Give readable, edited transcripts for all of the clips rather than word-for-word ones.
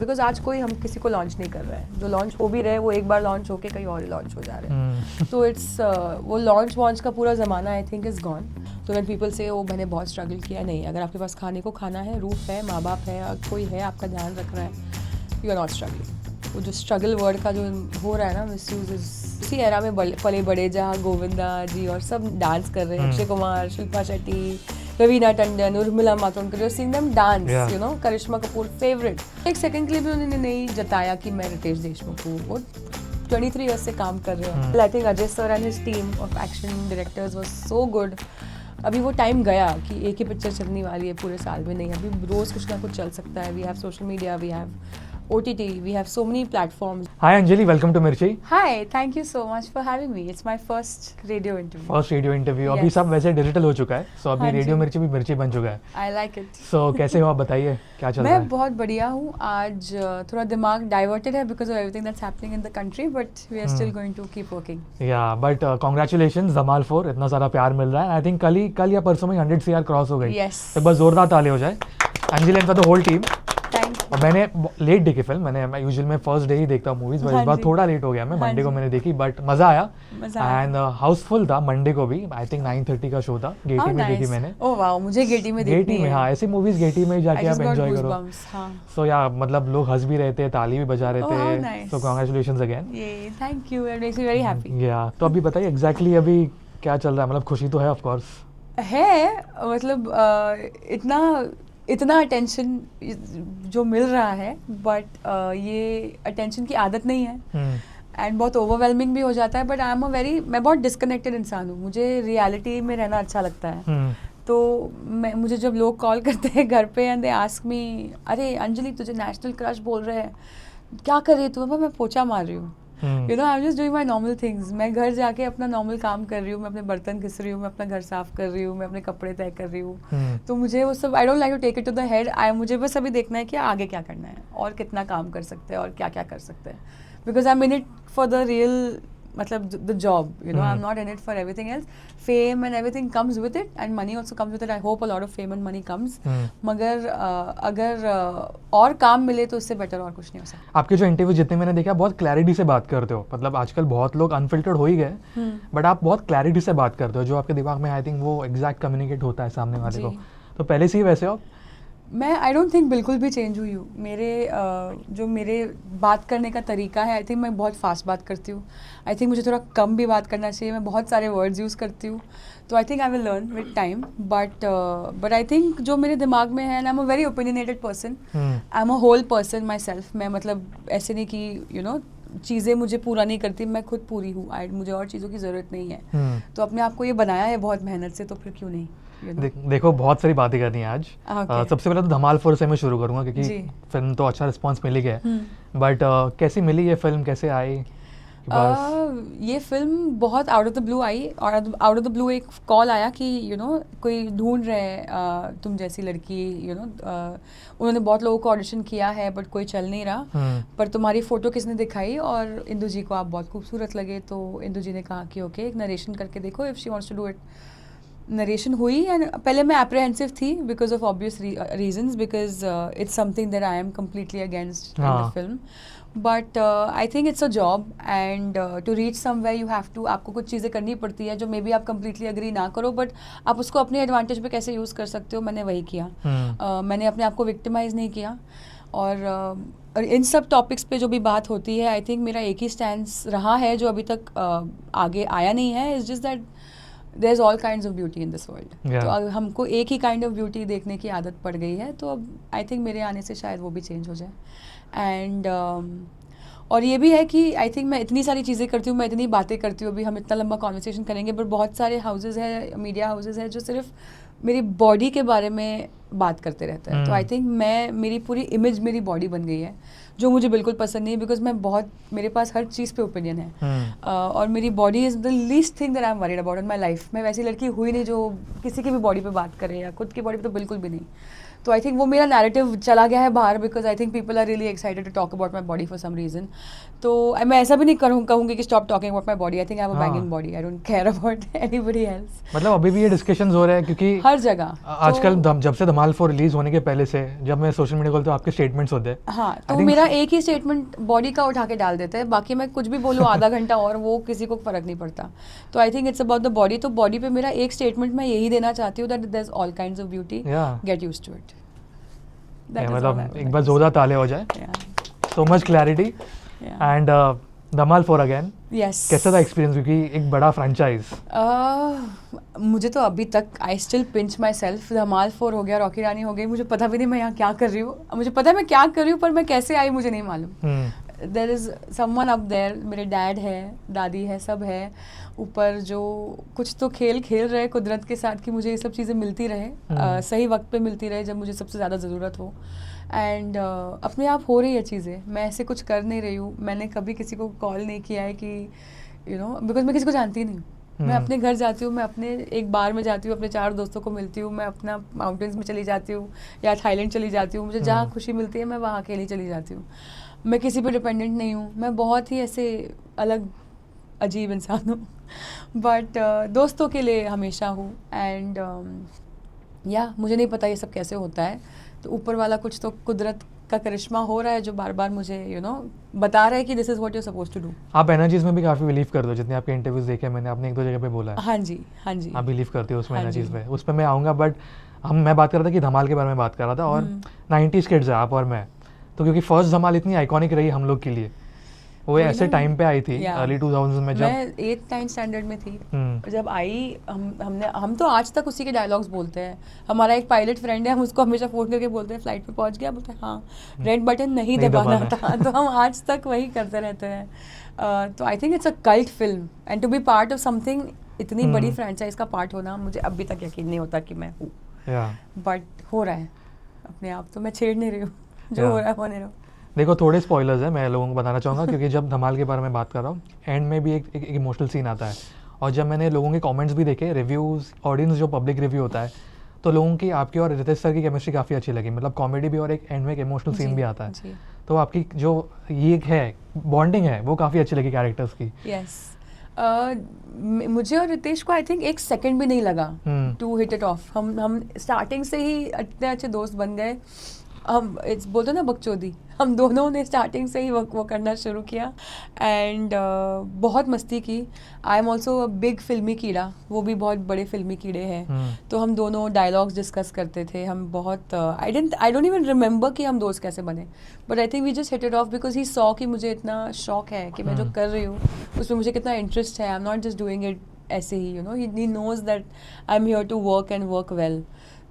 Because आज कोई हम किसी को लॉन्च नहीं कर रहा है, जो लॉन्च हो भी रहे वो एक बार लॉन्च होके कहीं और लॉन्च हो जा रहे हैं। तो इट्स वो लॉन्च वॉन्च का पूरा ज़माना आई थिंक इज़ गॉन। तो व्हेन पीपल से ओ मैंने बहुत स्ट्रगल किया, नहीं, अगर आपके पास खाने को खाना है, रूफ है, माँ बाप है, कोई है आपका ध्यान रख रहा है, यू आर नॉट स्ट्रगलिंग। वो जो स्ट्रगल वर्ड का जो हो रहा है ना मिस यूज, इसी एरा में पले बड़े जहाँ गोविंदा जी और सब डांस कर रहे हैं, Akshay Kumar, Shilpa Shetty, Raveena Tandon, Urmila Matondkar, you seeing them dance, you know, Karisma Kapoor favourite. एक सेकंड के लिए भी उन्होंने नहीं जताया कि मैं रितेश देशमुख हूँ। वो 23 ईयर्स से काम कर रहे हैं। I think Ajay sir and his team of action directors was so good. अभी वो टाइम गया कि एक ही पिक्चर चलने वाली है पूरे साल में, नहीं, अभी रोज़ कुछ ना कुछ चल सकता है। We have social media, we have OTT, we have so many platforms. Hi Anjali, welcome to Mirchi. Hi, thank you so much for having me. It's my first radio interview. First radio interview. Yes. अभी सब वैसे digital हो चुका है, so अभी हाँ radio जी। मिर्ची भी मिर्ची बन चुका है। I like it. So कैसे हो आप बताइए, क्या चल रहा है? मैं बहुत बढ़िया हूँ। आज थोड़ा दिमाग डाइवर्टेड है because of everything that's happening in the country, but we are still going to keep working. Yeah, but congratulations धमाल 4, इतना सारा प्यार मिल रहा है। I think कल या परसों में 100 CR क्रॉस हो गई। Yes. तो बस जोरदार ताली हो जाए Anjali and for the whole team. Thank you. और मैंने लेट देखी फिल्म, मैं यूजुअल में फर्स्ट डे ही देखता हूँ मूवीज, बट इस बार जी। थोड़ा लेट हो गया मैं। हाँ मंडे को जी। मैंने देखी, बट मजा आया मजा आया। एंड हाउसफुल था मंडे को भी। आई थिंक 9:30 का शो था, गेटी में देखी मैंने। Oh wow, मुझे गेटी में देखनी गेटी में, है। हाँ, ऐसी मूवीज गेटी में I जाके आप just got एंजॉय करो। goosebumps. हाँ. सो या मतलब लोग हंस भी रहे थे, ताली भी बजा रहे Oh, how थे। nice. So congratulations again. Yay, thank you. It makes me very happy. या तो अभी बताइए एग्जैक्टली अभी क्या चल रहा है? मतलब खुशी तो है ऑफ कोर्स। है, मतलब इतना अटेंशन जो मिल रहा है, बट ये अटेंशन की आदत नहीं है एंड बहुत ओवरवेलमिंग भी हो जाता है। बट मैं बहुत डिस्कनेक्टेड इंसान हूँ, मुझे रियलिटी में रहना अच्छा लगता है। तो मुझे जब लोग कॉल करते हैं घर पे एंड दे आस्क मी, अरे अंजलि तुझे नेशनल क्रश बोल रहे हैं, क्या कर रही है तू? मैं पोछा मार रही हूँ, you know, I am just doing my normal things. मैं घर जाके अपना नॉर्मल काम कर रही हूँ, मैं अपने बर्तन घिस रही हूँ, मैं अपना घर साफ कर रही हूँ, मैं अपने कपड़े तय कर रही हूँ। तो मुझे वो सब I don't like to take it to the head. मुझे बस अभी देखना है कि आगे क्या करना है और कितना काम कर सकते हैं और क्या क्या कर सकते हैं, because I am in it for the real, मतलब the job, you know, I am not in it for everything else. Fame and everything comes with it and money also comes with it. I hope a lot of fame and money comes, मगर अगर और काम मिले तो इससे better और कुछ नहीं हो सकता। आपके जो इंटरव्यू जितने मैंने देखा, बहुत क्लैरिटी से बात करते हो। मतलब आजकल बहुत लोग अनफिल्टर्ड हो ही गए, बट आप बहुत क्लैरिटी से बात करते हो। जो आपके दिमाग में आई थिंक वो एग्जैक्ट कम्युनिकेट होता है सामने वाले को। तो पहले से ही वैसे हो? मैं आई डोंट थिंक बिल्कुल भी चेंज हुई हूँ। जो मेरे बात करने का तरीका है, आई थिंक मैं बहुत फास्ट बात करती हूँ। आई थिंक मुझे थोड़ा कम भी बात करना चाहिए। मैं बहुत सारे वर्ड्स यूज़ करती हूँ, तो I think I will learn with time. But I think जो मेरे दिमाग में है, I am a very opinionated person, I am a whole person myself. मैं मतलब ऐसे नहीं कि यू नो चीज़ें मुझे पूरा नहीं करती, मैं खुद पूरी हूँ। मुझे और चीज़ों की ज़रूरत नहीं है। तो अपने आप को ये बनाया है बहुत मेहनत से, तो फिर क्यों नहीं। देखो बहुत सारी बातें करनी है आज। सबसे पहले तो धमाल 4 से मैं शुरू करूंगा, क्योंकि फिल्म तो अच्छा रिस्पांस मिल गया है। बट कैसी मिली ये फिल्म, कैसे आई? ये फिल्म बहुत आउट ऑफ द ब्लू आई, और आउट ऑफ द ब्लू एक कॉल आया कि यू नो कोई ढूंढ रहे हैं तुम जैसी लड़की, यू नो, उन्होंने बहुत लोगों को ऑडिशन किया है बट कोई चल नहीं रहा, पर तुम्हारी फ़ोटो किसने दिखाई और इंदु जी को आप बहुत खूबसूरत लगे, तो इंदु जी ने कहा कि ओके एक नरेशन करके देखो, if she wants to do it. Narration हुई एंड पहले मैं एप्रीहेंसिव थी because of obvious reasons, because it's something that I am completely against in the film. But I think it's a job and to reach somewhere you have to, आपको कुछ चीज़ें करनी पड़ती है जो मे बी आप completely agree ना करो, बट आप उसको अपने एडवांटेज पे कैसे यूज़ कर सकते हो, मैंने वही किया। मैंने अपने आप को विक्टिमाइज़ नहीं किया, और इन सब टॉपिक्स पे जो भी बात होती है, आई थिंक मेरा एक ही स्टैंड रहा है जो अभी तक आगे आया नहीं है। It's just that there is all kinds of beauty in this world. तो अब हमको एक ही काइंड ऑफ ब्यूटी देखने की आदत पड़ गई है, तो अब आई थिंक मेरे आने से शायद वो भी चेंज हो जाए। एंड और ये भी है कि आई थिंक मैं इतनी सारी चीज़ें करती हूँ, मैं इतनी बातें करती हूँ, अभी हम इतना लंबा कॉन्वर्सेशन करेंगे, बट बहुत सारे हाउसेज है, मीडिया हाउसेज है जो सिर्फ मेरी बॉडी के बारे में बात करते रहते हैं। तो आई थिंक मेरी पूरी इमेज मेरी बॉडी बन गई है, जो मुझे बिल्कुल पसंद नहीं है, बिकॉज मेरे पास हर चीज़ पे ओपिनियन है। और मेरी body is the least thing that I am worried about in my life. मैं वैसी लड़की हुई नहीं जो किसी की भी बॉडी पे बात करे, या खुद की बॉडी पे तो बिल्कुल भी नहीं। तो आई थिंक वो मेरा नैरेटिव चला गया है बाहर, because I think people are really excited to talk about my body for some reason. तो मैं ऐसा भी नहीं कहूँगी कि stop talking about my body. I think I have a banging body. I don't care about anybody else. मतलब अभी भी ये डिस्कशंस हो रहे हैं क्योंकि हर जगह आजकल जब से धमाल 4 रिलीज होने के पहले से जब मैं सोशल मीडिया खोलता हूँ आपके स्टेटमेंट्स होते हैं. हाँ, तो मेरा एक ही स्टेटमेंट बॉडी का उठा के डाल देते हैं, बाकी मैं कुछ भी बोलूँ आधा घंटा और वो किसी को फर्क नहीं पड़ता. तो I think it's about the body. तो बॉडी पे मेरा एक स्टेटमेंट मैं यही देना चाहती हूँ, that there is all kinds of beauty, get used to it. मतलब एक बार जोरदार ताले हो जाए. So much clarity. And Dhamaal 4 again, yes, कैसा था एक्सपीरियंस, क्योंकि एक बड़ा फ्रेंचाइज. मुझे तो अभी तक I still pinch my self. Dhamaal 4 हो गया, रॉकी रानी हो गई, मुझे पता भी नहीं मैं यहाँ क्या कर रही हूँ. मुझे पता है मैं क्या कर रही हूँ, पर मैं कैसे आई मुझे नहीं मालूम. There is someone up there. मेरे डैड है, दादी है, सब है ऊपर जो कुछ तो खेल रहे हैं कुदरत के साथ कि मुझे ये सब चीज़ें मिलती रहे, सही वक्त पे मिलती रहे जब मुझे सबसे ज़्यादा ज़रूरत हो. एंड अपने आप हो रही है चीज़ें. मैं ऐसे कुछ कर नहीं रही हूँ. मैंने कभी किसी को कॉल नहीं किया है कि यू नो, बिकॉज मैं किसी को जानती नहीं हूँ. मैं अपने घर जाती हूँ, मैं अपने एक बार में जाती हूँ, अपने 4 दोस्तों को मिलती हूँ, मैं अपना माउंटेन्स में चली जाती हूँ या थाईलैंड चली जाती हूँ. मुझे जहाँ खुशी मिलती है मैं वहाँ अकेली चली जाती हूँ. मैं किसी पे डिपेंडेंट नहीं हूँ. मैं बहुत ही ऐसे अलग अजीब इंसान हूँ, बट दोस्तों के लिए हमेशा हूँ. एंड या मुझे नहीं पता ये सब कैसे होता है. तो ऊपर वाला कुछ तो कुदरत का करिश्मा हो रहा है जो बार बार मुझे यू नो बता रहा है कि this is what you are supposed to do. आप एनर्जीज में भी काफी बिलीव करते हो, जितने आपके इंटरव्यूज देखे मैंने, आपने 1-2 जगह पे बोला है. हाँ जी, हाँ जी, आप बिलीव करते हो उसमें, हाँ एनर्जीज जी. में. उस पर मैं आऊँगा, बट मैं बात कर रहा था कि धमाल के बारे में बात कर रहा था. और 90s किड्स है आप और मैं, तो क्योंकि फर्स्ट धमाल इतनी आइकॉनिक रही हम लोग के लिए. वो ऐसे टाइम पे आई थी अर्ली 2000s में, जब मैं 8th-9th स्टैंडर्ड में थी. जब आई हम तो आज तक उसी के डायलॉग्स बोलते हैं. हमारा एक पायलट फ्रेंड है, हम उसको हमेशा फ़ोन करके बोलते हैं फ्लाइट पे पहुंच गया, बोलते हैं हाँ रेड बटन नहीं दबाना था. तो हम आज तक वही करते रहते हैं. तो I think it's a cult film, and to be part of something इतनी बड़ी फ्रेंचाइज का पार्ट होना, मुझे अभी तक यकीन नहीं होता कि मैं हूँ. बट हो रहा है अपने आप. तो मैं छेड़ नहीं रही हूँ, जो हो रहा है होने दो. देखो थोड़े स्पॉयलर्स हैं, मैं लोगों को बताना चाहूँगा क्योंकि जब धमाल के बारे में बात कर रहा हूँ, एंड में भी एक इमोशनल सीन आता है. और जब मैंने लोगों के कमेंट्स भी देखे, रिव्यूज़, ऑडियंस जो पब्लिक रिव्यू होता है, तो लोगों की, आपकी और रितेश सर की केमिस्ट्री काफ़ी अच्छी लगी. मतलब कॉमेडी भी और एक एंड में एक इमोशनल सीन भी आता है. तो आपकी जो ये है बॉन्डिंग है वो काफ़ी अच्छी लगी कैरेक्टर्स की. यस, मुझे और रितेश को आई थिंक 1 सेकंड भी नहीं लगा टू हिट इट ऑफ. हम स्टार्टिंग से ही इतने अच्छे दोस्त बन गए. हम इट्स बोलते ना बकचोदी, हम दोनों ने स्टार्टिंग से ही वो करना शुरू किया. एंड बहुत मस्ती की. I am also a big फिल्मी कीड़ा, वो भी बहुत बड़े फिल्मी कीड़े हैं. तो हम दोनों डायलॉग्स डिस्कस करते थे. हम बहुत आई डोंट इवन रिमेंबर कि हम दोस्त कैसे बने, but I think we just hit it off because he saw कि मुझे इतना शौक है कि मैं जो कर रही हूँ उसमें मुझे कितना इंटरेस्ट है. I am not just doing it ऐसे ही, you know. He knows that I am here to work and work well.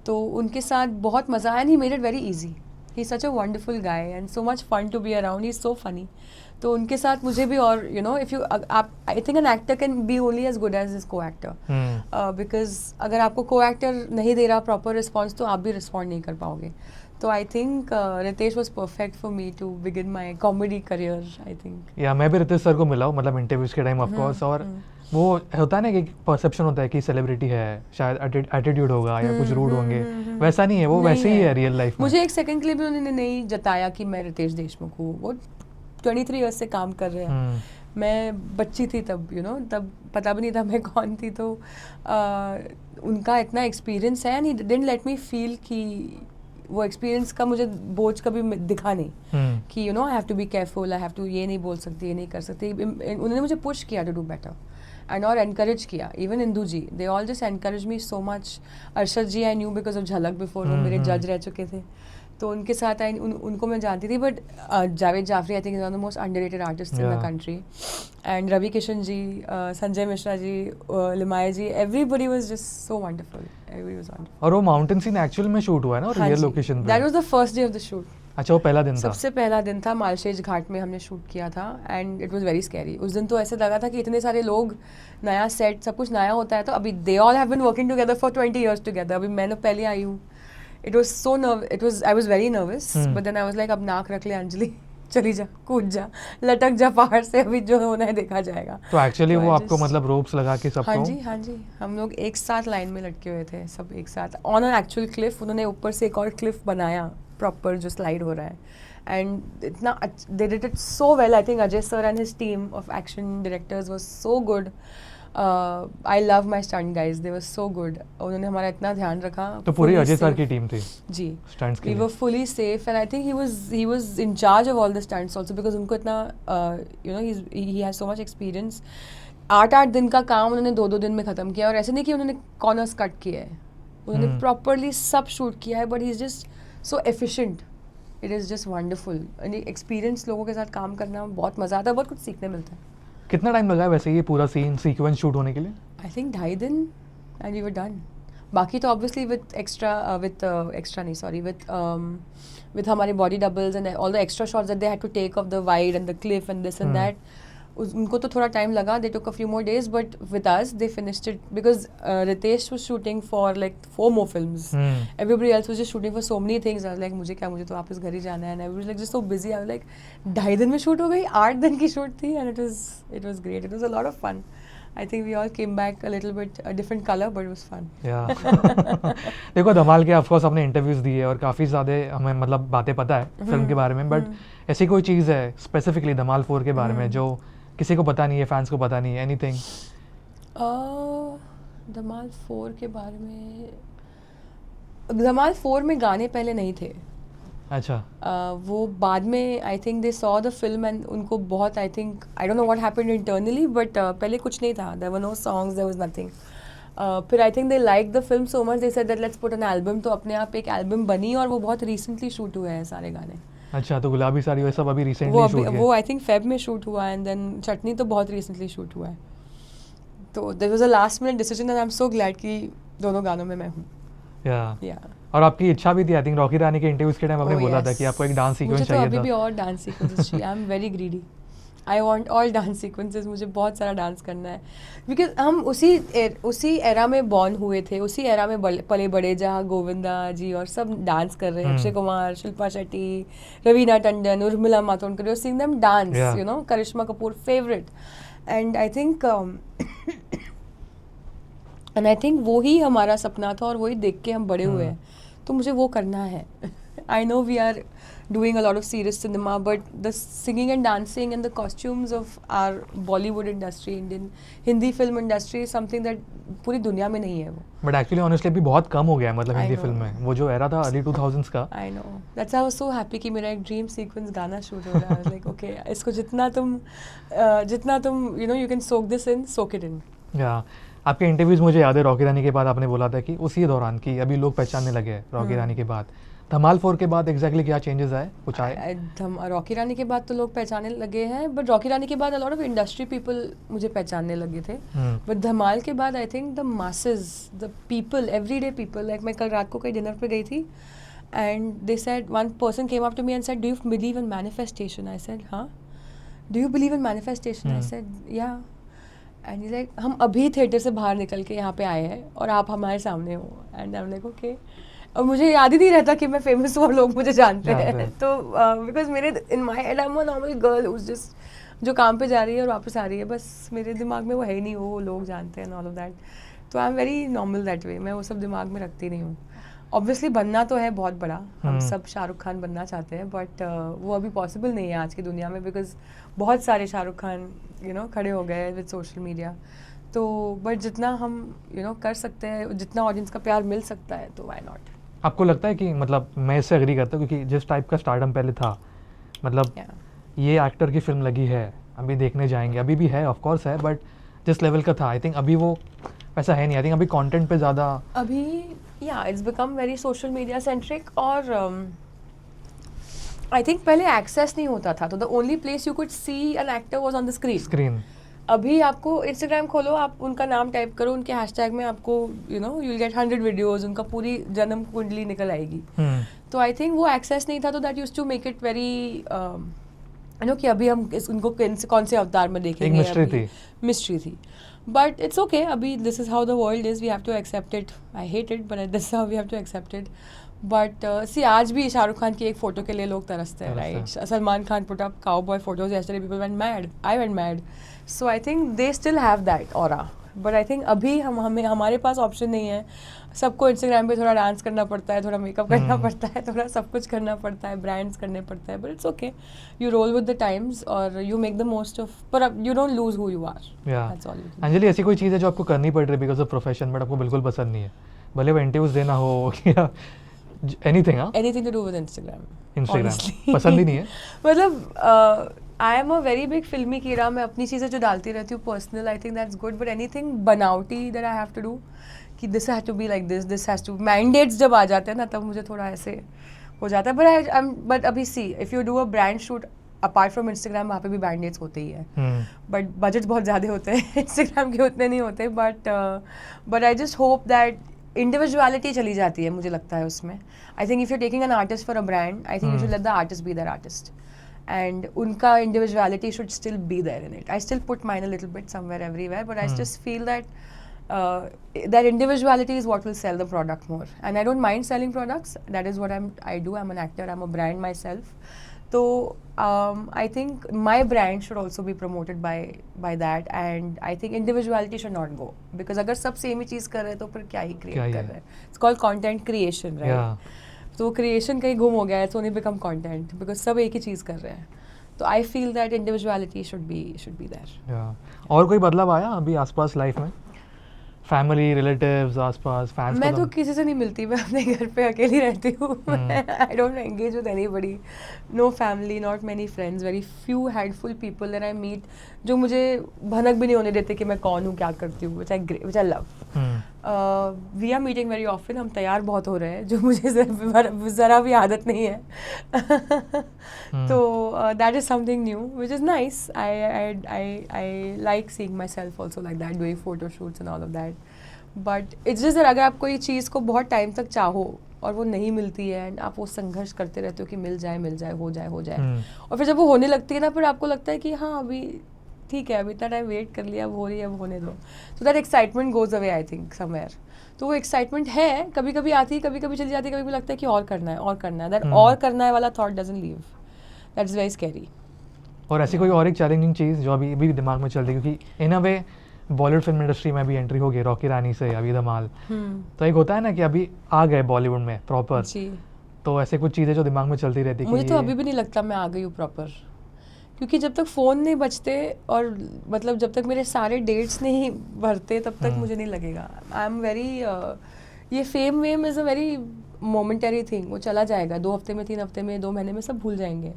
तो उनके साथ बहुत मज़ा आया. And he made it very easy. He is such a wonderful guy and so much fun to be around. He is so funny. तो उनके साथ मुझे भी, और यू नो इफ़ यू आप, I think an actor can be only as good as his co actor, because अगर आपको को एक्टर नहीं दे रहा प्रॉपर रिस्पॉन्स तो आप भी रिस्पॉन्ड नहीं कर पाओगे. तो I think Ritesh was perfect for me to begin my comedy career. I think या मैं भी रितेश सर को मिला हूँ, मतलब इंटरव्यूज के टाइम ऑफकोर्स. और वो होता है ना कि परसेप्शन होता है कि सेलिब्रिटी है, शायद एटीट्यूड होगा या कुछ रूड होंगे. वैसा नहीं है, वो वैसे ही है रियल लाइफ में. मुझे 1 सेकंड के लिए भी उन्होंने नहीं जताया कि मैं रितेश देशमुख हूँ. वो 23 ईयर्स से काम कर रहे हैं. मैं बच्ची थी तब, यू नो, तब पता भी नहीं था मैं कौन थी. तो उनका इतना एक्सपीरियंस है and he didn't let me feel कि वो एक्सपीरियंस का मुझे बोझ कभी दिखा नहीं कि you know I have to be careful, I have to ये नहीं बोल सकती, ये नहीं कर सकती. उन्होंने मुझे पुश किया टू डू बेटर एंड और एनकरेज किया. Even Indu ji, they all just encourage me so much. Arshad ji I knew because of Jhalak before, वो मेरे जज रह चुके थे. तो उनके साथ उनको मैं जानती थी. But Javed Jaffrey I think is one of the most underrated artist in the country. And Ravi Kishan ji, Sanjay Mishra ji, Limaye ji, everybody was just so wonderful. Everybody was wonderful. और वो माउंटेन सीन एक्चुअल में शूट हुआ है ना, रियल लोकेशन पे? That was the first day of the shoot. अच्छा, वो पहला दिन था? सबसे पहला दिन था. मालशेज घाट में हमने शूट किया था and it was very scary. उस दिन तो ऐसे लगा था कि इतने सारे लोग, नया सेट, सब कुछ नया होता है. तो अभी they all have been working together for 20 years together. अभी मैं पहले आई हूँ. It was so nervous. I was very nervous, but then I was like, अब नाक रख ले अंजलि, चली जा, कूद जा, लटक जा पहाड़ से, अभी जो होना है देखा जाएगा। तो एक्चुअली तो वो I आपको just- मतलब रोप्स लगा के सबको? हाँ जी, हाँ जी, हम लोग एक साथ लाइन में लटके हुए थे, सब एक साथ ऑन एन एक्चुअल क्लिफ। उन्होंने ऊपर से एक और क्लिफ बनाया प्रॉपर जो स्लाइड हो रहा है, एंड इतना they did it so well. I think Ajay sir and his team of action directors was so good. I love my stunt guys, they were so good. उन्होंने हमारा इतना ध्यान रखा। तो पूरी fully अजय सर safe। की टीम थी जी, स्टंट्स के we लिए? were fully safe, and I think he was in charge of all the stunts also, because उनको इतना you know he has so much experience। 8 दिन का काम उन्होंने 2 दिन में ख़त्म किया, और ऐसे नहीं कि उन्होंने कॉर्नर्स कट किए हैं, उन्होंने प्रॉपरली सब शूट किया है, but he is just so efficient. It is just wonderful. Experience लोगों के साथ काम करना बहुत मज़ा आता है, बहुत कुछ सीखने मिलता है। कितना टाइम लगा है वैसे ये पूरा सीन सीक्वेंस शूट होने के लिए? आई थिंक 2.5 दिन एंड वी वर डन। बाकी तो ऑब्वियसली विथ एक्स्ट्रा नहीं, सॉरी, विथ हमारे body doubles and all the extra shots that they had to take off the wide and the cliff and this and that, उनको तो थोड़ा time लगा। They took a few more days, but with us they finished it, because Riteish was shooting for like 4 more films। Everybody else was just shooting for so many things। I was like, मुझे तो वापस घर ही जाना है, and I was like just so busy। I was like 2.5 दिन में shoot हो गई, 8 दिन की शूट थी, and it was great। It was a lot of fun। I think we all came back a little bit a different color, but it was fun। देखो धमाल के of course आपने इंटरव्यूज दिए और काफ़ी ज़्यादा हमें मतलब बातें पता है फिल्म के बारे में, बट ऐसी कोई चीज़ है स्पेसिफिकली धमाल 4 के बारे में जो किसी को पता नहीं है, फैंस को पता नहीं है, एनीथिंग? धमाल 4 के बारे में, धमाल 4 में गाने पहले नहीं थे। अच्छा। वो बाद में I think they saw the film and उनको बहुत, I think, I don't know what happened internally, but पहले कुछ नहीं था, there were no songs, there was nothing. फिर I think they like the film so much, they said that let's put an album, तो अपने आप एक album बनी, और वो बहुत रिसेंटली शूट हुए हैं सारे गाने। अच्छा, तो गुलाबी साड़ी वो सब अभी रिसेंटली शूट किया? वो आई थिंक फेब में शूट हुआ है, एंड देन चटनी तो बहुत रिसेंटली शूट हुआ है। तो there was a last minute decision, and I am so glad कि दोनों गानों में मैं हूँ। या और आपकी इच्छा भी थी, आई थिंक रॉकी रानी के इंटरव्यूज के टाइम आपने बोला था कि आपको एक डांस सीक्वेंस मुझे तो चाहिए अभी था। भी और डांस सीक्वेंसेस चाहिए। I am very greedy, I want all dance sequences, मुझे बहुत सारा डांस करना है, बिकॉज हम उसी एरा में बॉर्न हुए थे, उसी एरा में पले बड़े, जहाँ गोविंदा जी और सब डांस कर रहे हैं, Akshay Kumar, Shilpa Shetty, Raveena Tandon, Urmila Matondkar, you seeing them dance, you know, Karisma Kapoor favourite, and I think वो ही हमारा सपना था, और वही देख के हम बड़े हुए हैं, तो मुझे वो करना है। I know we are doing a lot of serious cinema, but the singing and dancing and the costumes of our Bollywood industry, Indian Hindi film industry is something that पूरी दुनिया में नहीं है वो। बट एक्चुअली ऑनेस्टली अभी बहुत कम हो गया है, मतलब I हिंदी know. फिल्म में वो जो एरा था अर्ली 2000s का। I know, that's why I was so happy कि मेरा एक ड्रीम सीक्वेंस गाना शूट हो रहा है। I was like, okay, इसको जितना तुम you know you can soak this in, soak it in। या आपके इंटरव्यूज मुझे याद है रॉकी रानी के बाद आपने बोला था कि उसी दौरान कि अभी लोग पहचानने लगे हैं रॉकी रानी के बाद। धमाल 4 के बाद एग्जैक्टली क्या चेंजेस आए, कुछ आए? रॉकी रानी के बाद तो लोग पहचानने लगे हैं, बट रॉकी रानी के बाद a lot of industry people मुझे पहचानने लगे थे, बट धमाल के बाद I think the masses, the people, everyday people, like मैं कल रात को कहीं डिनर पे गई थी, and they said, one person came up to me and said, do you believe in manifestation? I said, हाँ। Do you believe in manifestation? I said, yeah. And like, हम अभी थिएटर से बाहर निकल के यहाँ पे आए हैं और आप हमारे सामने हो, and I am like, okay. और मुझे याद ही नहीं रहता कि मैं फेमस हूँ और लोग मुझे जानते हैं, तो बिकॉज मेरे in my head I am a normal girl who just जो काम पे जा रही है और वापस आ रही है, बस मेरे दिमाग में वो है ही नहीं, वो लोग जानते हैं ऑल ऑफ दैट, तो I am very normal that way, मैं वो सब दिमाग में रखती नहीं हूँ। ऑब्वियसली बनना तो है बहुत बड़ा, हम सब शाहरुख खान बनना चाहते हैं, बट वो अभी पॉसिबल नहीं है आज की दुनिया में, बिकॉज बहुत सारे शाहरुख खान यू नो खड़े हो गए विद सोशल मीडिया, तो बट जितना हम यू नो कर सकते हैं, जितना ऑडियंस का प्यार मिल सकता है, तो व्हाई नॉट। आपको लगता है कि मतलब मैं इससे एग्री करता हूँ क्योंकि जिस टाइप का स्टारडम पहले था, मतलब ये एक्टर की फिल्म लगी है, अभी देखने जाएंगे, अभी भी है ऑफ कोर्स है, बट जिस लेवल का था आई थिंक अभी वो वैसा है नहीं। आई थिंक अभी कंटेंट पे ज़्यादा अभी या it's become very social media centric, और आई थिंक पहले एक्सेस नहीं होता था, तो the only place you could see an actor was on the screen. अभी आपको इंस्टाग्राम खोलो, आप उनका नाम टाइप करो, उनके हैशटैग में आपको you know you will get 100 videos, उनका पूरी जन्म कुंडली निकल आएगी। तो आई थिंक वो एक्सेस नहीं था, तो that used to make it very you know कि अभी हम उनको कौन से अवतार में देखेंगे, मिस्ट्री थी। बट इट्स ओके, अभी this is how the world is, we have to accept it. I hate it but this is how we have to accept it. But see आज भी शाहरुख खान की एक फ़ोटो के लिए लोग तरसते हैं, right? Salman Khan put up cowboy photos, yesterday people went mad, I went mad. So I think they still have that aura. But I think अभी हमारे पास ऑप्शन नहीं है. सबको इंस्टाग्राम पे थोड़ा डांस करना पड़ता है, थोड़ा मेकअप करना पड़ता है, थोड़ा सब कुछ करना पड़ता है, ब्रांड्स करने पड़ता है. But it's okay, you roll with the times और you make the most of, पर you don't lose who you are. That's all. Anjali, ऐसी कोई चीज़ है जो आपको करनी पड़ रही है बिकॉज ऑफ प्रोफेशन बट आपको बिल्कुल पसंद नहीं है, भले वो इंटरव्यूज देना हो या एनीथिंग? हाँ, anything to do with Instagram पसंद ही नहीं है. मतलब I am a very big फिल्मी कीड़ा. मैं अपनी चीज़ें जो डालती रहती हूँ personal, I think that's good. But anything बनावटी that I have to do कि this has to be like this has to, mandates जब आ जाते हैं ना तब मुझे थोड़ा ऐसे हो जाता है. बट अभी see, if you do a brand shoot apart from Instagram, वहाँ पे भी बैंडेड्स होते ही है. बट बजट बहुत ज़्यादा होते हैं इंस्टाग्राम के उतने नहीं होते. But I just hope that individuality चली जाती है मुझे लगता है उसमें. I think if you taking an artist for a brand, I think you should let the artist be their artist. And unka individuality should still be there in it. I still put mine a little bit somewhere everywhere, but I just feel that that individuality is what will sell the product more. And I don't mind selling products. That is what I do. I'm an actor. I'm a brand myself. So I think my brand should also be promoted by that. And I think individuality should not go, because अगर सब same ही चीज़ कर रहे हैं तो फिर क्या ही create कर रहे हैं? It's called content creation, right? Yeah. तो क्रिएशन कहीं गुम हो गया है, तो नहीं बिकम कंटेंट, बिकॉज सब एक ही चीज़ कर रहे हैं. तो I feel that individuality should be there. और कोई बदलाव आया अभी आसपास लाइफ में? फैमिली, रिलेटिव्स, आसपास फैंस? मैं तो किसी से नहीं मिलती, मैं अपने घर पे अकेली रहती हूँ. I don't engage with anybody. No family, not many friends, very few handful people that I meet जो मुझे भनक भी नहीं होने देते कि मैं कौन हूँ, क्या करती हूँ, which I love. We are meeting very often. हम तैयार बहुत हो रहे हैं, जो मुझे ज़रा भी आदत नहीं है. तो that is something new which is nice. I like seeing my self also like that, doing photo shoots and all of that. But it's just that अगर आप कोई चीज़ को बहुत टाइम तक चाहो और वो नहीं मिलती है, एंड आप वो संघर्ष करते रहते हो कि मिल जाए, हो जाए. और फिर जब वो होने लगती है ना, फिर आपको लगता है कि हाँ अभी ठीक है, अभी इतना टाइम वेट कर लिया, अब हो रही है, अब होने दो. So that excitement goes away I think somewhere. तो वो एक्साइटमेंट है, कभी कभी आती है, कभी कभी चली जाती है, कभी कभी लगता है कि और करना है. दैट और करना है वाला thought doesn't leave. That is very scary. और ऐसी कोई और एक चैलेंजिंग चीज़ जो अभी भी दिमाग में चल रही है, क्योंकि इन अ वे बॉलीवुड फिल्म इंडस्ट्री में भी एंट्री हो गई रॉकी रानी से, अभी धमाल. तो एक होता है ना कि अभी आ गए बॉलीवुड में प्रॉपर, तो ऐसे कुछ चीज़ें जो दिमाग में चलती रहती है. मुझे तो अभी भी नहीं लगता मैं आ गई हूँ प्रॉपर, क्योंकि जब तक फ़ोन नहीं बजते और मतलब जब तक मेरे सारे डेट्स नहीं भरते तब तक मुझे नहीं लगेगा. आई एम वेरी, ये fame is a very momentary thing. वो चला जाएगा 2 हफ्ते में, 3 हफ्ते में, 2 महीने में सब भूल जाएंगे.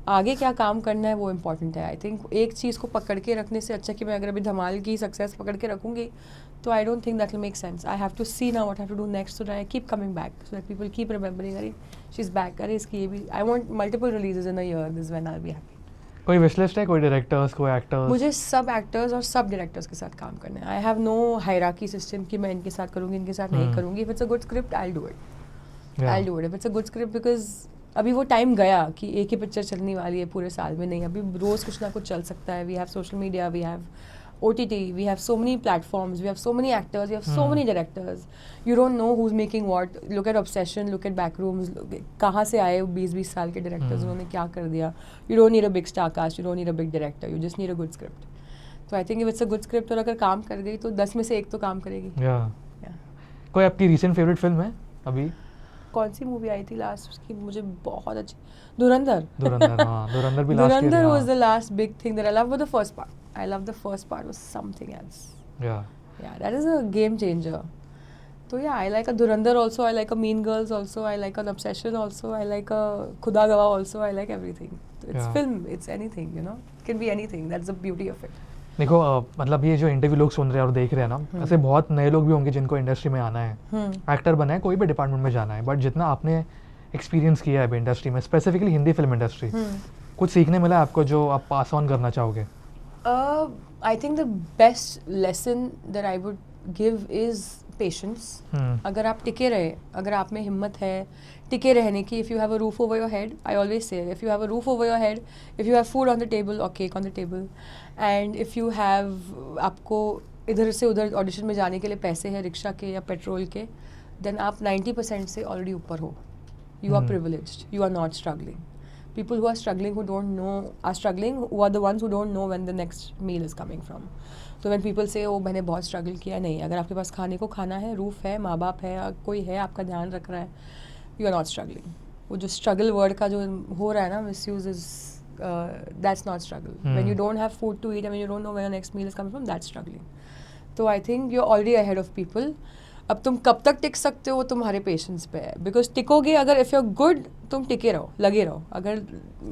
आगे क्या काम करना है वो इम्पॉर्टेंट है. आई थिंक एक चीज़ को पकड़ के रखने से अच्छा कि मैं अगर अभी धमाल की सक्सेस पकड़ के रखूँगी तो I don't think that will make sense. I have to see now what have to do next, so that I keep coming back, so that people keep remembering, अरे शी इज़ बैक, अरे इसकी ये भी. I want multiple releases in a year, this when I will be happy. कोई wish list है, कोई directors, कोई actors? मुझे सब एक्टर्स और सब डायरेक्टर्स के साथ काम करना है. I have no hierarchy system कि मैं इनके साथ करूँगी, इनके साथ नहीं करूँगी. If it's a good script I will do it. I'll do it if it's a good script, because अभी वो टाइम गया कि एक ही पिक्चर चलने वाली है पूरे साल में. नहीं, अभी रोज़ कुछ ना कुछ चल सकता है. We have social media, we have OTT, we have so many platforms, we have so many actors, we have so many directors. You don't know who's making what. Look at Obsession, look at Backrooms. कहाँ से आए 20-20 साल के directors, उन्होंने क्या कर दिया. You don't need a big star cast, you don't need a big director, you just need a good script. So I think if it's a good script और अगर काम कर गई तो 10 में से 1 तो काम करेगी. कोई आपकी recent favorite film है अभी? कौन सी मूवी आई थी लास्ट उसकी, मुझे बहुत अच्छी, धुरंधर. हाँ, धुरंधर भी last. Dhurandhar was the last big thing that I loved. But the first part, I loved the first part was something else. Yeah, that is a game changer. So yeah, I like a Dhurandhar also, I like a Mean Girls also, I like an Obsession also, I like a Khuda Gawah also, I like everything. It's film, it's anything, you know, it can be anything. That's the beauty of it. देखो मतलब ये जो interview लोग सुन रहे हैं और देख रहे हैं ना, ऐसे बहुत नए लोग भी होंगे जिनको इंडस्ट्री में आना है, एक्टर बना है, कोई भी डिपार्टमेंट में जाना है, बट जितना आपने एक्सपीरियंस किया है अभी इंडस्ट्री में, स्पेसिफिकली हिंदी फिल्म इंडस्ट्री, कुछ सीखने मिला आपको जो आप पास ऑन करना चाहोगे? आई think the best lesson that I would give is patience. अगर आप टिके रहे, अगर आप में हिम्मत है टिके रहने की, if you have a roof over your head, I always say if you have a roof over your head, if you have food on the table और cake on the table, and if you have, आपको इधर से उधर audition में जाने के लिए पैसे हैं रिक्शा के या पेट्रोल के, देन आप 90% से ऑलरेडी ऊपर हो. You are privileged. You are not struggling. People who are struggling, who don't know, are struggling, who are the ones who don't know when the next meal is coming from. So when people say, oh मैंने बहुत struggle किया, नहीं, अगर आपके पास खाने को खाना है, रूफ है, माँ बाप है, कोई है आपका ध्यान रख रहा है, you are not struggling. वो जो struggle word का जो हो रहा है ना misuse is that's not struggle. When you don't have food to eat and when you don't know when your next meal is coming from, that's struggling. So I think you're already ahead of people. अब तुम कब तक टिक सकते हो वो तुम्हारे patience पे है. बिकॉज टिकोगे अगर इफ़ यू आर गुड तुम टिके रहो, लगे रहो. अगर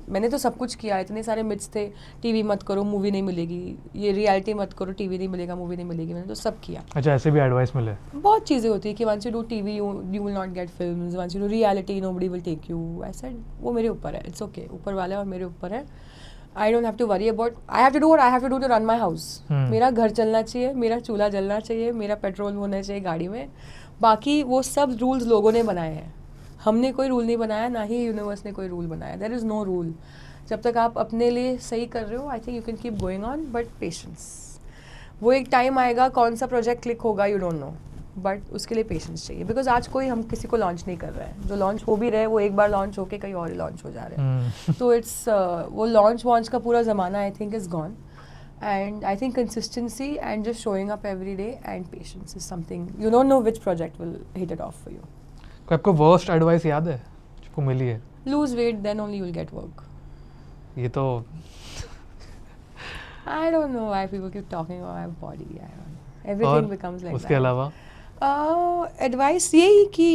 मैंने तो सब कुछ किया, इतने सारे मिथ्स थे, टीवी मत करो मूवी नहीं मिलेगी, ये रियलिटी मत करो टीवी नहीं मिलेगा मूवी नहीं मिलेगी, मैंने तो सब किया. अच्छा, ऐसे भी एडवाइस मिले? बहुत चीज़ें होती है कि once you do TV you will not get films, once you do reality nobody will take you. I said वो मेरे ऊपर है, इट्स ओके, ऊपर वाले और मेरे ऊपर है. I don't have to worry about. I have to do what I have to do to run my house. मेरा घर चलना चाहिए, मेरा चूल्हा जलना चाहिए, मेरा पेट्रोल होना चाहिए गाड़ी में. बाकी वो सब रूल्स लोगों ने बनाए हैं. हमने कोई रूल नहीं बनाया, ना ही यूनिवर्स ने कोई रूल बनाया. There is no rule. जब तक आप अपने लिए सही कर रहे हो, I think you can keep going on, but patience. वो एक टाइम आएगा, कौन सा प्रोजेक्ट क्लिक होगा यू डोंट नो, बट उसके लिए पेशेंस चाहिए. बिकॉज आज कोई हम किसी को लॉन्च नहीं कर रहा है. जो लॉन्च हो भी रहे वो एक बार लॉन्च होके कहीं और ही लॉन्च हो जा रहे हैं. तो इट्स वो लॉन्च वॉन्च का पूरा ज़माना I think is gone. And I think consistency and just showing up every day and patience is something you don't know which project will hit it off for you. कोई आपको worst advice याद है जो मिली है? Lose weight, then only you'll get work. ये तो I don't know why people keep talking about my body. I don't know. Everything becomes like उसके अलावा एडवाइस यही कि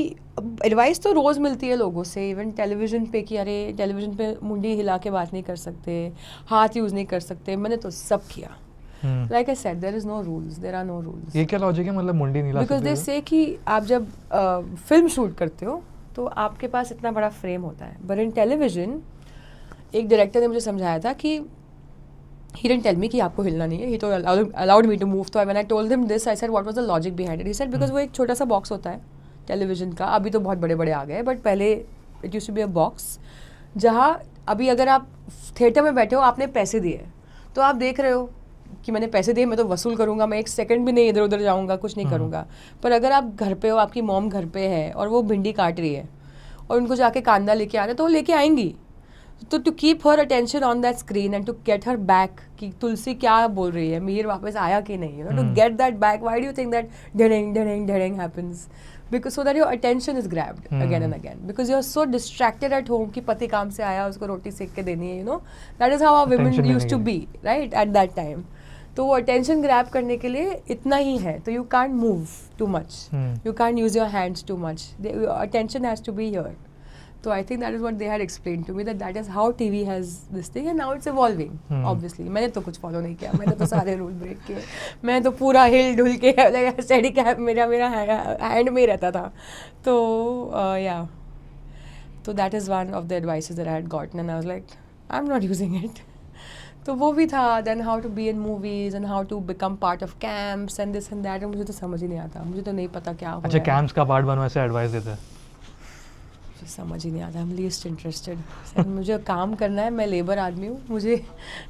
एडवाइस तो रोज़ मिलती है लोगों से, इवन टेलीविज़न पे कि अरे टेलीविज़न पे मुंडी हिला के बात नहीं कर सकते, हाथ यूज़ नहीं कर सकते. मैंने तो सब किया. Like I said there is no rules, there are no rules. ये क्या लॉजिक है, मतलब मुंडी नहीं हिला सकते? बिकॉज दे से कि आप जब फिल्म शूट करते हो तो आपके पास इतना बड़ा फ्रेम होता है, बट इन टेलीविज़न एक डायरेक्टर ने मुझे समझाया था कि he didn't tell me कि आपको हिलना नहीं है, he told allowed me to move. So when I told him this, I said what was the logic behind it? He said because वो एक छोटा सा बॉक्स होता है टेलीविज़न का, अभी तो बहुत बड़े बड़े आ गए, बट पहले it used to be a box जहाँ अभी अगर आप थिएटर में बैठे हो, आपने पैसे दिए तो आप देख रहे हो कि मैंने पैसे दिए, मैं तो वसूल करूँगा, मैं एक सेकंड भी नहीं इधर उधर जाऊँगा, कुछ नहीं करूँगा. पर अगर आप घर पे हो, आपकी मॉम घर पे है और वो भिंडी काट रही है और उनको जाके कांदा लेके आना है, तो वो लेके आएंगी. तो to keep her attention on that screen and to get her back कि तुलसी क्या बोल रही है, मीर वापस आया कि नहीं, to get that back. Why do you think that dating happens? Because so that your attention is grabbed again and again, because you are so distracted at home कि पति काम से आया, उसको रोटी सेक के देनी है, that is how our women used to be right at that time. तो वो अटेंशन ग्रैब करने के लिए इतना ही है. तो you can't move too much, you can't use your hands too much, attention has to be here. So I think that is what they had explained to me, that is how TV has this thing and now it's evolving. Obviously मैंने तो कुछ follow नहीं किया, मैंने तो सारे rule break किए. मैं तो पूरा हिल डुल के स्टेडी कैप मेरा हैंड में ही रहता था. तो yeah, so that is one of the advices that I had gotten and I was like I'm not using it. तो वो भी था. Then how to be in movies and how to become part of camps and this and that. मुझे तो समझ ही नहीं आता, मुझे तो नहीं पता क्या हो रहा है. अच्छा, कैंप्स का पार्ट बनो ऐसे एडवाइस देते हैं? समझ ही नहीं आता. I am least interested. मुझे काम करना है, मैं लेबर आदमी हूँ, मुझे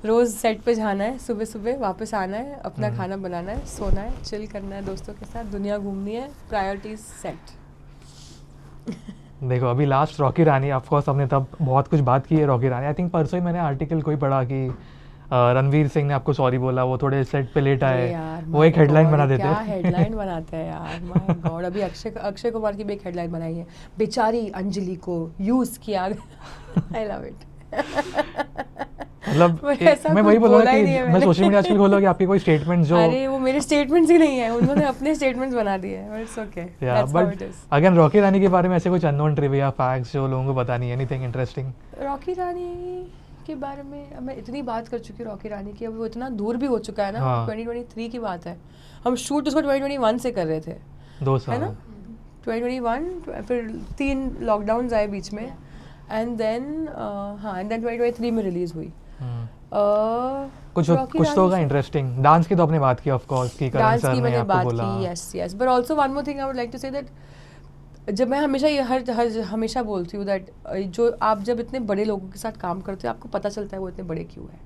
रोज़ सेट पे जाना है, सुबह सुबह वापस आना है, अपना खाना बनाना है, सोना है, चिल करना है दोस्तों के साथ, दुनिया घूमनी है, प्रायोरिटीज सेट. देखो अभी लास्ट रॉकी रानी, ऑफकोर्स हमने तब बहुत कुछ बात की है रॉकी रानी. आई थिंक परसों ही मैंने आर्टिकल कोई पढ़ा कि रणवीर सिंह ने आपको सॉरी बोला, वो थोड़े सेट पे लेट आए, वो एक हेडलाइन बना देते हैं. क्या हेडलाइन बनाते हैं यार, माय गॉड. अभी अक्षय कुमार की भी एक हेडलाइन बनाई है, बेचारी अंजलि को यूज किया. I love it. मतलब मैं वही बोल रहा हूँ कि मैं सोशल मीडिया आजकल खोला कि आपके कोई स्टेटमेंट्स जो, अरे वो मेरे स्टेटमेंट्स ही नहीं है, उन्होंने अपने स्टेटमेंट्स बना दिए हैं, but it's okay. But again Rocky Rani के बारे में ऐसे कुछ अननोन ट्रिविया फैक्ट्स जो लोगों को पता नहीं, एनीथिंग इंटरेस्टिंग? रॉकी रानी के बारे में अब मैं इतनी बात कर चुकी हूँ रॉकी रानी की, अब वो इतना दूर भी हो चुका है ना. 2023 की बात है, हम शूट उसको 2021 से कर रहे थे, 2 साल है ना. 2021 फिर 3 लॉकडाउन आए बीच में एंड देन एंड देन 2023 में रिलीज हुई. कुछ तो होगा इंटरेस्टिंग. डांस की तो आपने बात की ऑफ कोर्स कि करण सर ने आपको बोला. Yes but also one more thing I would like to say that जब मैं हमेशा ये हमेशा बोलती हूँ दैट जो आप जब इतने बड़े लोगों के साथ काम करते हो आपको पता चलता है वो इतने बड़े क्यों है.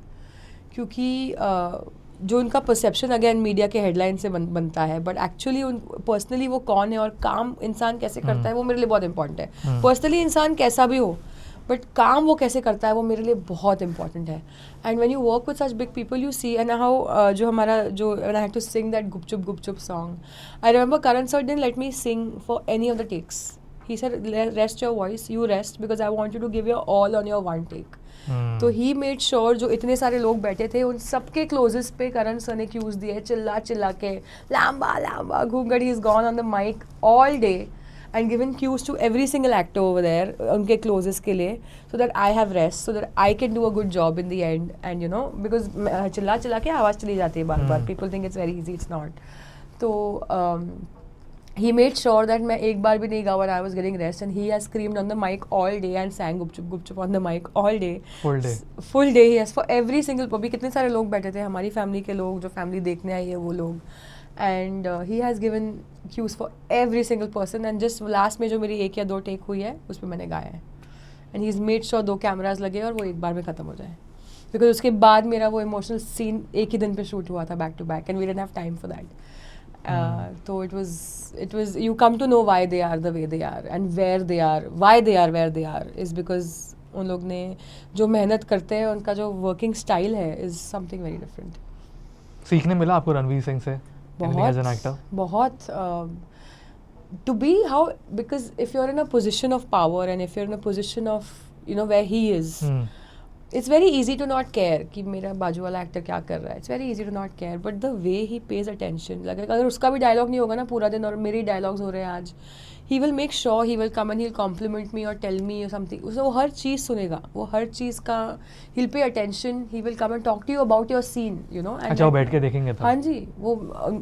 क्योंकि जो उनका परसेप्शन अगेन मीडिया के हेडलाइन से बनता है, बट एक्चुअली उन पर्सनली वो कौन है और काम इंसान कैसे करता है वो मेरे लिए बहुत इंपॉर्टेंट है. पर्सनली इंसान कैसा भी हो, बट काम वो कैसे करता है वो मेरे लिए बहुत इंपॉर्टेंट है. And when you work with such big people you see and how जो हमारा जो I had to sing that gupchup song. I remember Karan sir didn't let me sing for any of the takes. He said, rest your voice, you rest because I want you to give your all on your one take. तो he made sure जो इतने सारे लोग बैठे थे उन सबके closes पे करण सर ने क्यूज दिए चिल्ला के लांबा लांबा घूंगड़. He is gone on the mic all day and given cues to every single actor over there उनके क्लोजेस के लिए, so that I have rest, so that I can do a good job in the end. And you know because चिल्ला के आवाज़ चली जाती है बार बार. People think it's very easy, it's not. तो he made sure that मैं एक बार भी नहीं गा when I was getting rest, and he has screamed on the mic all day and sang gupchup on the mic all day. Full day yes, for every single. अभी कितने सारे लोग बैठे थे हमारी फैमिली के लोग जो फैमिली देखने आई है वो लोग, and he has given cues for every single person. and just last में जो मेरी 1 या 2 टेक हुई है उसमें मैंने गाया है, and he's made sure 2 cameras लगे और वो एक बार में ख़त्म हो जाए, because उसके बाद मेरा वो इमोशनल सीन एक ही दिन पे शूट हुआ था back to back, and we didn't have time for that. So it was you come to know why they are the way they are and where they are, why they are where they are is because उन लोग ने जो मेहनत करते हैं उनका जो working style है is something very different. सीखने मिला आपको रणवीर सिंह से as an actor? बहुत to be how, because if you're in a position of power and if you're in a position of you know where he is, it's very easy to not care कि मेरा बाजू वाला actor क्या कर रहा है. It's very easy to not care, but the way he pays attention, like अगर उसका भी डायलॉग नहीं होगा ना पूरा दिन और मेरे डायलॉग्स हो रहे हैं आज, he will make sure he will come and he'll compliment me or tell me or something. वो हर चीज़ सुनेगा, वो हर चीज़ का he'll pay attention, he will come and talk to you about your scene, you know. अच्छा, वो बैठ के देखेंगे तो? हाँ जी, वो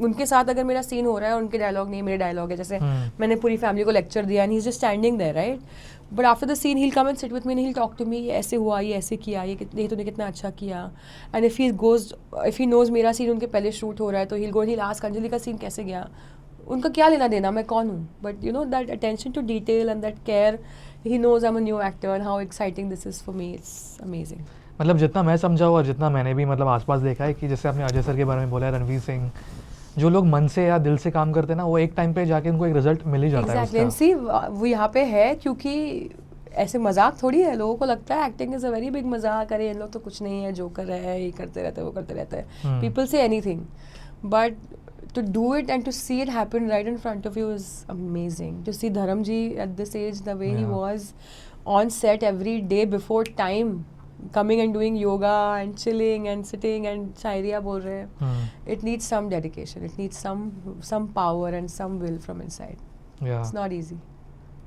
उनके साथ अगर मेरा सीन हो रहा है और उनके डायलॉग नहीं मेरे डायलॉग है, जैसे मैंने पूरी फैमिली को लेक्चर दिया and he's just standing there, right? But after the scene he'll come and sit with me and he'll talk to me, ये ऐसे हुआ, ये ऐसे किया, ये तूने कितना अच्छा किया. And if he knows मेरा सीन उनके पहले शूट हो रहा है तो he'll go and he'll ask Anjali का सीन कैसे गया. उनका क्या लेना देना, मैं कौन हूँ, but you know that attention to detail and that care, he knows I'm a new actor and how exciting this is for me. It's amazing. मतलब जितना मैं समझा और जितना मैंने भी मतलब आसपास देखा है कि जैसे आपने अजय सर के बारे में बोला है, रणवीर सिंह, जो लोग मन से या दिल से काम करते हैं ना वो एक टाइम पे जाके उनको एक रिजल्ट मिल ही जाता है उसका. See, वो यहाँ पे है क्योंकि ऐसे मजाक थोड़ी है. लोगों को लगता है acting is a very big मजाक, अरे इन लोग तो कुछ नहीं है, जो कर रहे हैं ये करते रहते हैं वो करते रहते हैं. People say anything, but to do it and to see it happen right in front of you is amazing. To see Dharamji at this age, the way he was on set every day before time, coming and doing yoga and chilling and sitting and शायरिया बोल रहे हैं. It needs some dedication. It needs some power and some will from inside. Yeah. It's not easy.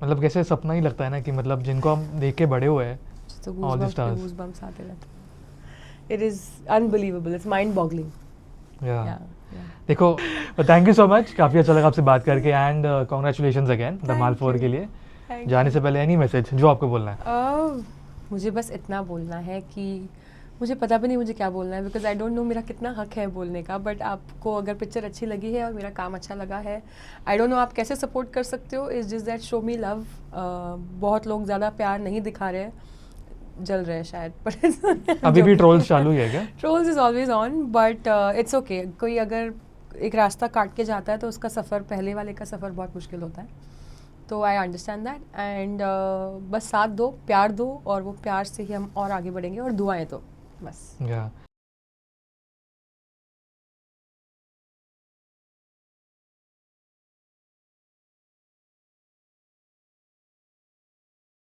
मतलब कैसे सपना ही लगता है ना कि मतलब जिनको हम देख के बड़े हुए हैं, तो all the stars. goosebumps आते रहते हैं. It is unbelievable. It's mind-boggling. Yeah. देखो, थैंक यू सो मच, काफ़ी अच्छा लगा आपसे बात करके एंड कॉन्ग्रेचुलेशंस अगेन धमाल 4 के लिए. जाने से पहले एनी मैसेज जो आपको बोलना है? मुझे बस इतना बोलना है कि मुझे पता भी नहीं मुझे क्या बोलना है, बिकॉज आई डोंट नो मेरा कितना हक है बोलने का. बट आपको अगर पिक्चर अच्छी लगी है और मेरा काम अच्छा लगा है, आई डोंट नो आप कैसे सपोर्ट कर सकते हो. Is just that show me love. बहुत लोग ज़्यादा प्यार नहीं दिखा रहे हैं, जल रहे हैं शायद, पर अभी भी ट्रोल्स चालू है क्या? Trolls is always on, but it's okay. कोई अगर एक रास्ता काट के जाता है तो उसका सफ़र, पहले वाले का सफ़र बहुत मुश्किल होता है. तो आई अंडरस्टैंड दैट एंड बस साथ दो, प्यार दो, और वो प्यार से ही हम और आगे बढ़ेंगे, और दुआएं दो बस.